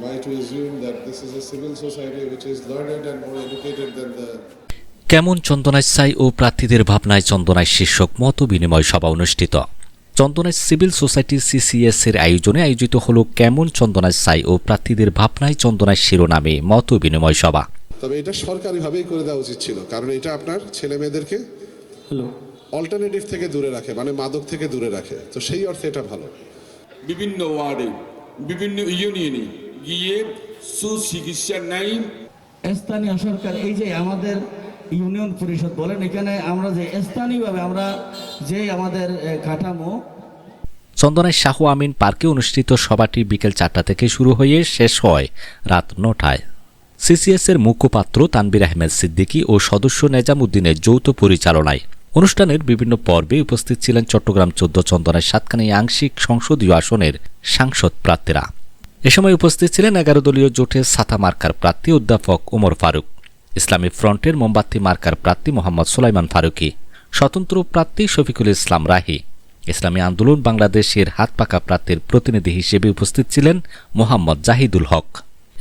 why to assume that this is a civil society which is learned and more educated than the কেমন চন্দনাইশ চাই ও প্রার্থীদের ভাবনায় চন্দনাইশ শীর্ষক মত বিনিময় সভা অনুষ্ঠিত। চন্দনাইশ সিভিল সোসাইটি সিসিএস এর আয়োজনে আয়োজিত হল কেমন চন্দনাইশ চাই ও প্রার্থীদের ভাবনায় চন্দনাইশ শিরোনামে মত বিনিময় সভা। তবে এটা সরকারিভাবেই করে দেওয়া উচিত ছিল, কারণ এটা আপনার ছেলে মেয়েদেরকে অল্টারনেটিভ থেকে দূরে রাখে, মানে মাদক থেকে দূরে রাখে, তো সেই অর্থে এটা ভালো। বিভিন্ন ওয়ার্ডে বিভিন্ন ইউনিয়নে গিয়ে সুচিকিৎসা নাই। স্থানীয় সরকার এই যে আমাদের ইউনিয়ন পরিষদ বলেন, এখানে আমরা যে স্থানীয়ভাবে আমরা যে আমাদের কাঠামো। চন্দনাইশ শাহ আমিন পার্কে অনুষ্ঠিত সভাটি বিকেল 4টা থেকে শুরু হয়ে শেষ হয় রাত 9টায়। সিসিএস এর মুখপাত্র তানবির আহমেদ সিদ্দিকী ও সদস্য নেজামুদ্দিনের যৌথ পরিচালনায় অনুষ্ঠানের বিভিন্ন পর্বে উপস্থিত ছিলেন চট্টগ্রাম 14 চন্দনাইশ সাতকানিয়া আংশিক সংসদীয় আসনের সাংসদ প্রার্থীরা। এ সময় উপস্থিত ছিলেন 11 দলীয় জোটের ছাতা মার্কার প্রার্থী অধ্যাপক ওমর ফারুক, ইসলামী ফ্রন্টের মোমবাতি মার্কার প্রার্থী মোহাম্মদ সুলাইমান ফারুকী, স্বতন্ত্র প্রার্থী শফিকুল ইসলাম রাহি, ইসলামী আন্দোলন বাংলাদেশের হাতপাকা প্রার্থীর প্রতিনিধি হিসেবে উপস্থিত ছিলেন মোহাম্মদ জাহিদুল হক।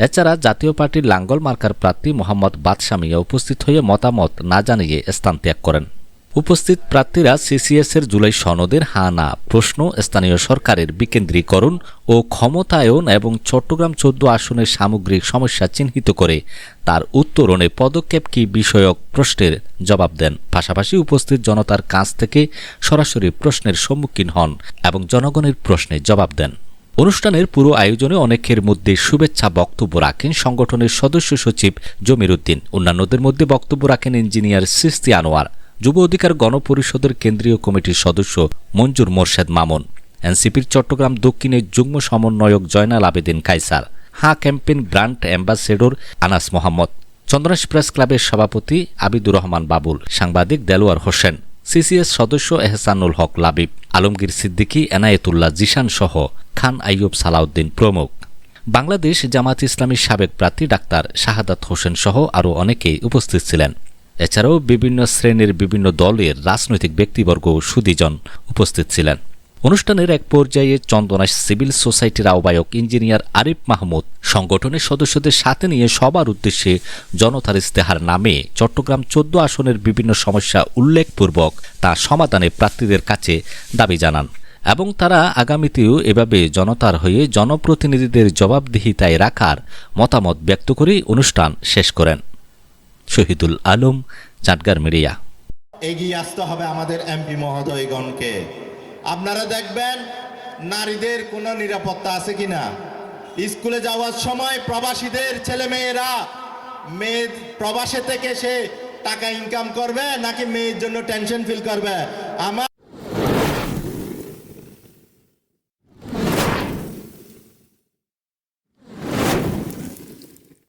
এছাড়া জাতীয় পার্টির লাঙ্গল মার্কার প্রার্থী মোহাম্মদ বাদশা মিয়া উপস্থিত হয়ে মতামত না জানিয়ে স্থান ত্যাগ করেন। উপস্থিত প্রার্থীরা সিসিএস এর জুলাই সনদের হা না প্রশ্ন, স্থানীয় সরকারের বিকেন্দ্রীকরণ ও ক্ষমতায়ন এবং চট্টগ্রাম 14 আসনের সামগ্রিক সমস্যা চিহ্নিত করে তার উত্তরণে পদক্ষেপ কি বিষয়ক প্রশ্নের জবাব দেন। পাশাপাশি উপস্থিত জনতার কাছ থেকে সরাসরি প্রশ্নের সম্মুখীন হন এবং জনগণের প্রশ্নের জবাব দেন। অনুষ্ঠানের পুরো আয়োজনে অনেকের মধ্যে শুভেচ্ছা বক্তব্য রাখেন সংগঠনের সদস্য সচিব জমির উদ্দিন। অন্যান্যদের মধ্যে বক্তব্য রাখেন ইঞ্জিনিয়ার সিস্তি আনোয়ার, যুব অধিকার গণপরিষদের কেন্দ্রীয় কমিটির সদস্য মঞ্জুর মোর্শেদ মামুন, এনসিপির চট্টগ্রাম দক্ষিণের যুগ্ম সমন্বয়ক Joynal Abedin Kaiser, campaign brand ambassador Anas Mohammad, Chandanaish press ক্লাবের সভাপতি আবিদুর রহমান বাবুল, সাংবাদিক দেলোয়ার হোসেন, সিসিএস সদস্য এহসানুল হক লাবিব, আলমগীর সিদ্দিকী, এনায়েতুল্লাহ জিশান সহ খান আইয়ুব সালাউদ্দিন প্রমুখ। বাংলাদেশ জামাত ইসলামীর সাবেক প্রার্থী ডাক্তার শাহাদাত হোসেন সহ আরও অনেকেই উপস্থিত ছিলেন। এছাড়াও বিভিন্ন শ্রেণীর বিভিন্ন দলের রাজনৈতিক ব্যক্তিবর্গ ও সুধীজন উপস্থিত ছিলেন। অনুষ্ঠানের এক পর্যায়ে চন্দনাইশ সিভিল সোসাইটির আহ্বায়ক ইঞ্জিনিয়ার আরিফ মাহমুদ সংগঠনের সদস্যদের সাথে নিয়ে সবার উদ্দেশ্যে জনতার ইস্তেহার নামে চট্টগ্রাম 14 আসনের বিভিন্ন সমস্যা উল্লেখপূর্বক তা সমাধানে প্রার্থীদের কাছে দাবি জানান এবং তারা আগামীতেও এভাবে জনতার হয়ে জনপ্রতিনিধিদের জবাবদিহিতায় রাখার মতামত ব্যক্ত করে অনুষ্ঠান শেষ করেন। শহীদুল আলম, চাটগার মিডিয়া। এগিয়ে আসতে হবে আমাদের এমপি মহোদয়গণকে। আপনারা দেখবেন নারীদের কোনো নিরাপত্তা আছে কিনা। স্কুলে যাওয়ার সময় প্রবাসীদের ছেলেমেয়েরা প্রবাসে থেকে সে টাকা ইনকাম করবে নাকি মেয়ের জন্য টেনশন ফিল করবে। আমার